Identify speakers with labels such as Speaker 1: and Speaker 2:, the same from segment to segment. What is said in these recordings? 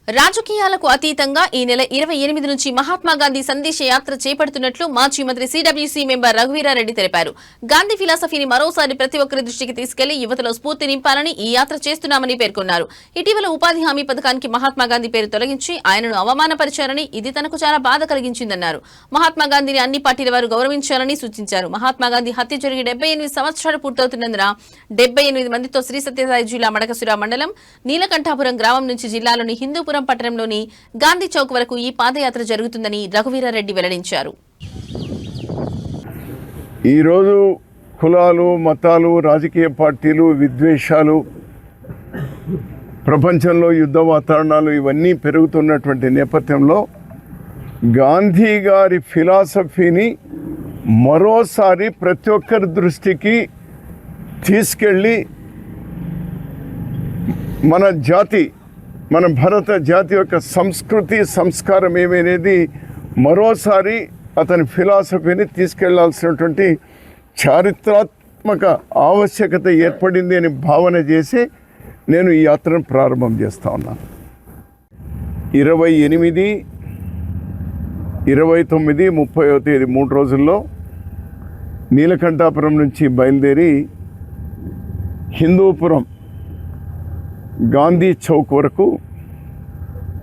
Speaker 1: రాజకీయాలకు అతీతంగా ఈ నెల 28 నుంచి మహాత్మా గాంధీ సందేశ యాత్ర చేపడుతున్నట్లు మాజీ మంత్రి సిడబ్ల్యూసీ మెంబర్ రఘువీరారెడ్డి తెలిపారు. గాంధీ ఫిలాసఫీని మరోసారి ప్రతి ఒక్కరి దృష్టికి తీసుకెళ్లి యువతలో స్ఫూర్తి నింపాలని ఈ యాత్ర చేస్తున్నామని పేర్కొన్నారు. ఇటీవల ఉపాధి హామీ పథకానికి మహాత్మా గాంధీ పేరు తొలగించి ఆయనను అవమానపరిచారని, ఇది తనకు చాలా బాధ కలిగించిందన్నారు. మహాత్మా గాంధీని అన్ని పార్టీల వారు గౌరవించాలని సూచించారు. మహాత్మా గాంధీ హత్య జరిగి 78 సంవత్సరాలు పూర్తవుతున్నందున 78 మందితో శ్రీ సత్యసాయి జిల్లా మడకశిర మండలం నీలకంఠాపురం గ్రామం నుంచి జిల్లాలోని హిందూపురం పట్టణంలోని గాంధీ చౌక్ వరకు ఈ పాదయాత్ర జరుగుతుందని రఘువీరారెడ్డి వెల్లడించారు.
Speaker 2: ఈరోజు కులాలు, మతాలు, రాజకీయ పార్టీలు, విద్వేషాలు, ప్రపంచంలో యుద్ధ వాతావరణాలు ఇవన్నీ పెరుగుతున్నటువంటి నేపథ్యంలో గాంధీ గారి ఫిలాసఫీని మరోసారి ప్రతి ఒక్కరి దృష్టికి తీసుకెళ్ళి మన భారత జాతి యొక్క సంస్కృతి, సంస్కారం ఏమనేది మరోసారి అతని ఫిలాసఫీని తీసుకెళ్లాల్సినటువంటి చారిత్రాత్మక ఆవశ్యకత ఏర్పడింది అని భావన చేసి నేను ఈ యాత్రను ప్రారంభం చేస్తా ఉన్నాను. 28, 29, 30వ తేదీ 3 రోజుల్లో నీలకంఠాపురం నుంచి బయలుదేరి హిందూపురం గాంధీ చౌక్ వరకు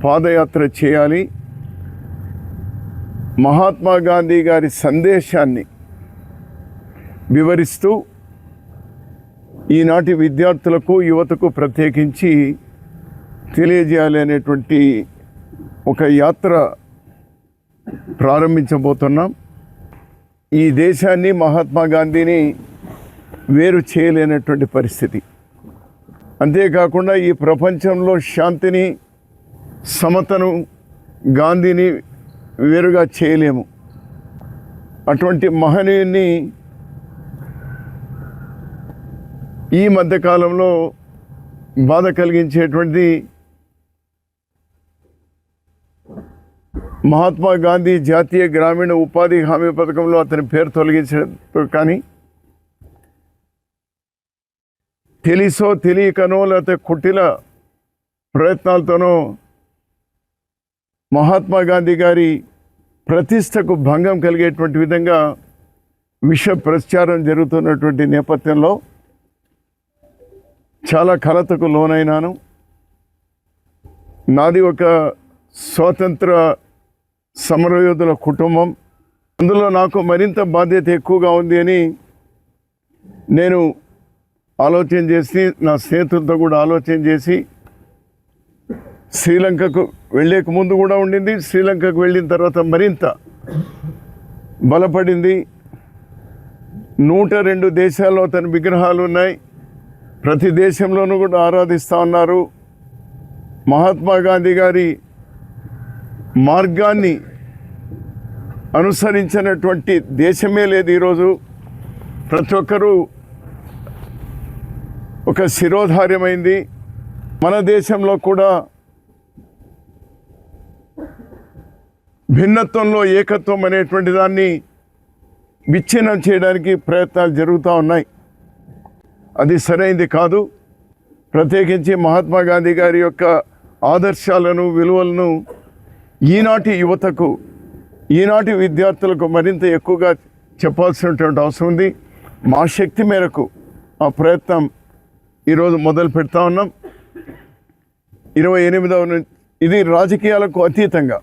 Speaker 2: పాదయాత్ర చేయాలి. మహాత్మా గాంధీ గారి సందేశాన్ని వివరిస్తూ ఈనాటి విద్యార్థులకు, యువతకు ప్రత్యేకించి తెలియజేయాలి అనేటువంటి ఒక యాత్ర ప్రారంభించబోతున్నాం. ఈ దేశాన్ని, మహాత్మా గాంధీని వేరు చేయలేనటువంటి పరిస్థితి. అంతేకాకుండా ఈ ప్రపంచంలో శాంతిని, సమతను, గాంధీని వేరుగా చేయలేము. అటువంటి మహనీయుని ఈ మధ్యకాలంలో బాధ కలిగించేటువంటి మహాత్మా గాంధీ జాతీయ గ్రామీణ ఉపాధి హామీ పథకంలో అతని పేరు తొలగించడం కానీ, తెలిసో తెలియకనో లేకపోతే కుటిల ప్రయత్నాలతోనో మహాత్మా గాంధీ గారి ప్రతిష్టకు భంగం కలిగేటువంటి విధంగా విష ప్రచారం జరుగుతున్నటువంటి నేపథ్యంలో చాలా కలతకు లోనైనాను. నాది ఒక స్వాతంత్ర సమరయోధుల కుటుంబం, అందులో నాకు మరింత బాధ్యత ఎక్కువగా ఉంది అని నేను ఆలోచన చేసి, నా స్నేహితులతో కూడా ఆలోచన చేసి, శ్రీలంకకు వెళ్ళేక ముందు కూడా ఉండింది, శ్రీలంకకు వెళ్ళిన తర్వాత మరింత బలపడింది. 102 దేశాల్లో తన విగ్రహాలు ఉన్నాయి. ప్రతి దేశంలోనూ కూడా ఆరాధిస్తూ ఉన్నారు. మహాత్మా గాంధీ గారి మార్గాన్ని అనుసరించినటువంటి దేశమే లేదు. ఈరోజు ప్రతి ఒక్కరూ ఒక శిరోధార్యమైంది. మన దేశంలో కూడా భిన్నత్వంలో ఏకత్వం అనేటువంటి దాన్ని విచ్ఛిన్నం చేయడానికి ప్రయత్నాలు జరుగుతూ ఉన్నాయి. అది సరైనది కాదు. ప్రత్యేకించి మహాత్మా గాంధీ గారి యొక్క ఆదర్శాలను, విలువలను ఈనాటి యువతకు, ఈనాటి విద్యార్థులకు మరింత ఎక్కువగా చెప్పాల్సినటువంటి అవసరం ఉంది. మా శక్తి మేరకు ఆ ప్రయత్నం ఈరోజు మొదలు పెడతా ఉన్నాం. 28వ నుంచి ఇది రాజకీయాలకు అతీతంగా,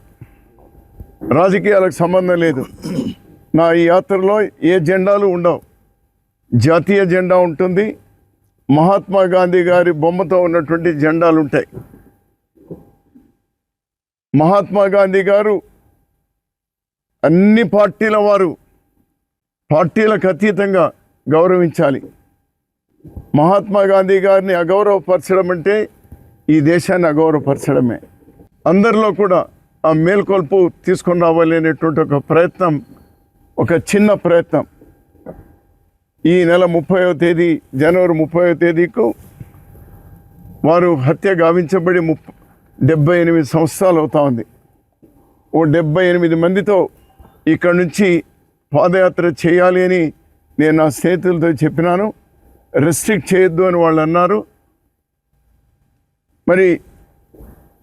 Speaker 2: రాజకీయాలకు సంబంధం లేదు. నా ఈ యాత్రలో ఏ జెండాలు ఉండవు. జాతీయ జెండా ఉంటుంది, మహాత్మా గాంధీ గారి బొమ్మతో ఉన్నటువంటి జెండాలు ఉంటాయి. మహాత్మా గాంధీ గారు అన్ని పార్టీల వారు పార్టీలకు అతీతంగా గౌరవించాలి. మహాత్మా గాంధీ గారిని అగౌరవపరచడం అంటే ఈ దేశాన్ని అగౌరవపరచడమే. అందరిలో కూడా ఆ మేల్కొల్పు తీసుకొని రావాలి అనేటువంటి ఒక ప్రయత్నం, ఒక చిన్న ప్రయత్నం. ఈ నెల 30వ తేదీ, జనవరి 30వ తేదీకు వారు హత్య గావించబడి 78 సంవత్సరాలు అవుతా ఉంది. ఓ 78 మందితో ఇక్కడ నుంచి పాదయాత్ర చేయాలి అని నేను నా స్నేహితులతో చెప్పినాను. రెస్ట్రిక్ట్ చేయొద్దు అని వాళ్ళు అన్నారు. మరి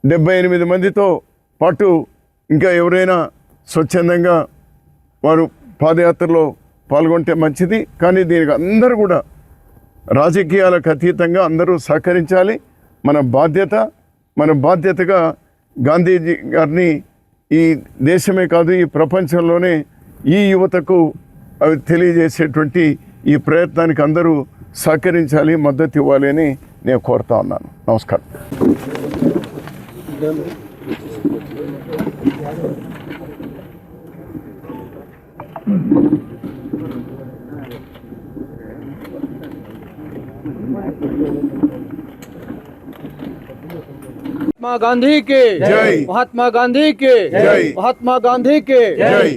Speaker 2: 78 మందితో పాటు ఇంకా ఎవరైనా స్వచ్ఛందంగా వారు పాదయాత్రలో పాల్గొంటే మంచిది. కానీ దీనికి అందరూ కూడా రాజకీయాలకు అతీతంగా అందరూ సహకరించాలి. మన బాధ్యతగా గాంధీజీ గారిని ఈ దేశమే కాదు ఈ ప్రపంచంలోనే ఈ యువతకు అవి తెలియజేసేటువంటి ఈ ప్రయత్నానికి అందరూ సహకరించాలి, మద్దతు ఇవ్వాలి అని నేను కోరుతా ఉన్నాను. నమస్కారం.
Speaker 3: महात्मा गांधी के
Speaker 2: जय।
Speaker 3: महात्मा गांधी के
Speaker 2: जय।
Speaker 3: महात्मा गांधी के
Speaker 2: जय।